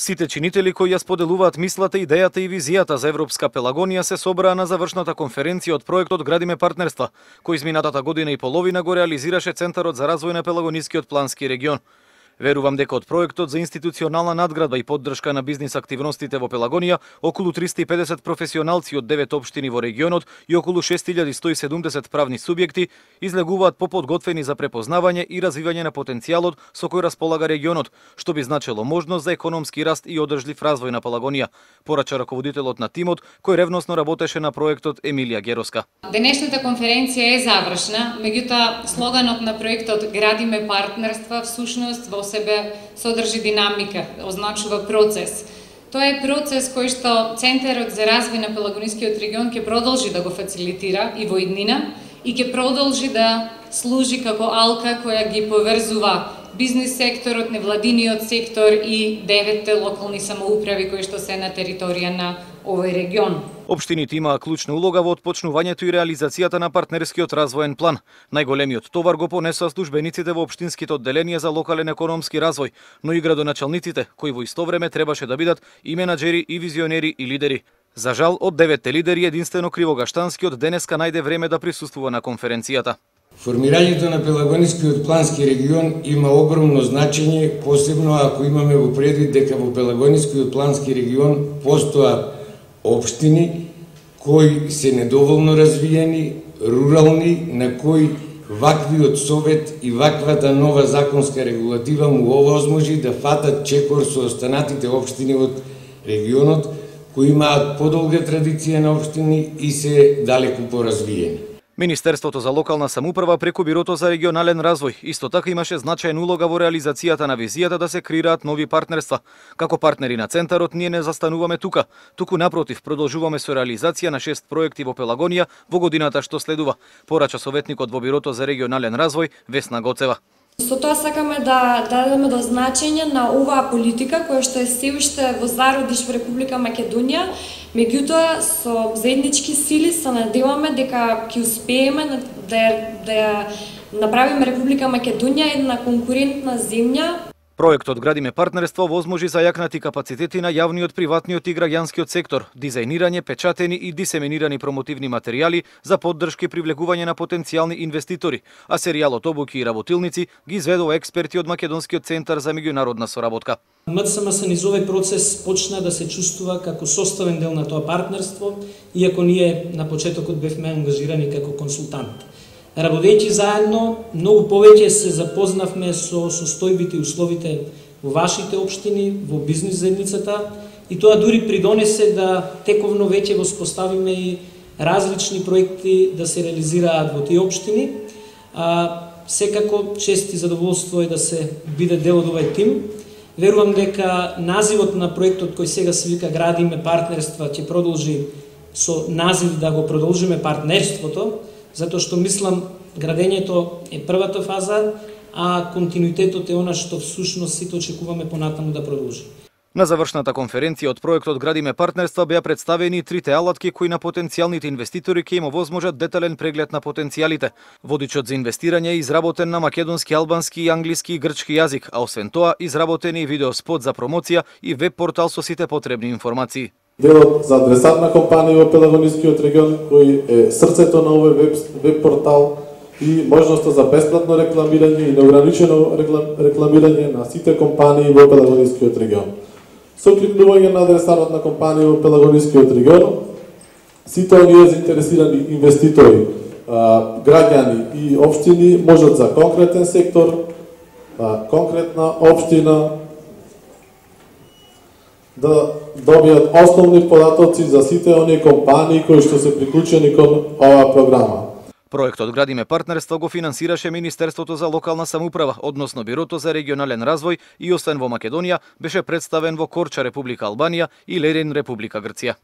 Сите чинители кои ја споделуваат мислата, идејата и визијата за Европска Пелагонија се собраа на завршната конференција од проектот Градиме партнерства, кој изминатата година и половина го реализираше Центарот за развој на Пелагонискиот плански регион. Верувам дека од проектот за институционална надградба и поддршка на бизнис активностите во Пелагонија, околу 350 професионалци од 9 општини во регионот и околу 6170 правни субјекти излегуваат поподготвени за препознавање и развивање на потенцијалот со кој располага регионот, што би значило можност за економски раст и одржлив развој на Пелагонија, порача раководителот на тимот кој ревносно работеше на проектот Емилија Героска. Денешната конференција е завршна, меѓутоа слоганот на проектот Градиме партнерства всушност во себе содржи динамика, означува процес. Тоа е процес кој што Центарот за развој на Пелагонискиот регион ќе продолжи да го фацилитира и во иднина и ќе продолжи да служи како алка која ги поврзува бизнис секторот, невладиниот сектор и 9 локални самоуправи кои што се на територија на овој регион. Општините имаа клучна улога во отпочнувањето и реализацијата на партнерскиот развоен план. Најголемиот товар го понесоа службениците во општинските одделенија за локален економски развој, но и градоначалниците, кои во исто време требаше да бидат и менаџери, и визионери, и лидери. За жал, од 9 лидери единствено Кривогаштанскиот денеска најде време да присуствува на конференцијата. Формирањето на Пелагонискиот плански регион има огромно значење, посебно ако имаме во предвид дека во Пелагонискиот плански регион постојат општини кои се недоволно развиени, рурални, на кои ваквиот совет и ваквата нова законска регулатива му овозможи да фатат чекор со останатите општини од регионот кои имаат подолга традиција на општини и се далеку поразвиени. Министерството за локална самоуправа преку Бирото за регионален развој исто така имаше значајна улога во реализацијата на визијата да се креираат нови партнерства. Како партнери на Центарот ние не застануваме тука, туку напротив продолжуваме со реализација на 6 проекти во Пелагонија во годината што следува, порача советникот во Бирото за регионален развој Весна Гоцева. Со тоа сакаме да дадеме до значење на оваа политика која што е се уште во зародиш во Република Македонија, меѓутоа со заеднички сили се надеваме дека ќе успееме да направиме Република Македонија една конкурентна земја. Проектот Градиме партнерство возможи зајакнати капацитети на јавниот, приватниот и граѓанскиот сектор, дизајнирање, печатени и дисеминирани промотивни материјали за поддршка и привлекување на потенцијални инвеститори, а серијалот Обуки и работилници ги изведува експерти од Македонскиот центар за меѓународна соработка. МЦМС низ овој процес почна да се чувствува како составен дел на тоа партнерство, иако ние на почетокот бевме ангажирани како консултант. Работејќи заедно, многу повеќе се запознавме со состојбите и условите во вашите општини, во бизнис заедницата и тоа дури придонесе да тековно веќе воспоставиме и различни проекти да се реализираат во тие општини. Секако чест и задоволство е да се биде дел од овој тим. Верувам дека називот на проектот кој сега се вика Градиме партнерства ќе продолжи со назив да го продолжиме партнерството, затоа што мислам градењето е првата фаза, а континуитетот е она што всушност сите очекуваме понатаму да продолжи. На завршната конференција од проектот Градиме партнерства беа представени трите алатки кои на потенцијалните инвеститори ќе им овозможат детален преглед на потенцијалите. Водичот за инвестирање е изработен на македонски, албански, англиски и грчки јазик, а освен тоа изработен и видеоспот за промоција и веб портал со сите потребни информации. Делот за адресатна компанија во Пелагонискиот регион кој е срцето на овој веб портал и можноста за бесплатно рекламирање и неограничено рекламирање на сите компании во Пелагонискиот регион. Со кликнување на адресарот на компанија во Пелагонискиот регион, сите оние заинтересирани инвеститори, граѓани и општини можат за конкретен сектор, конкретна општина да добијат основни податоци за сите оние компании кои што се приклучени кон оваа програма. Проектот Градиме партнерство го финансираше Министерството за локална самоуправа, односно Бирото за регионален развој и освен во Македонија беше представен во Корча, Република Албанија и Лерин, Република Грција.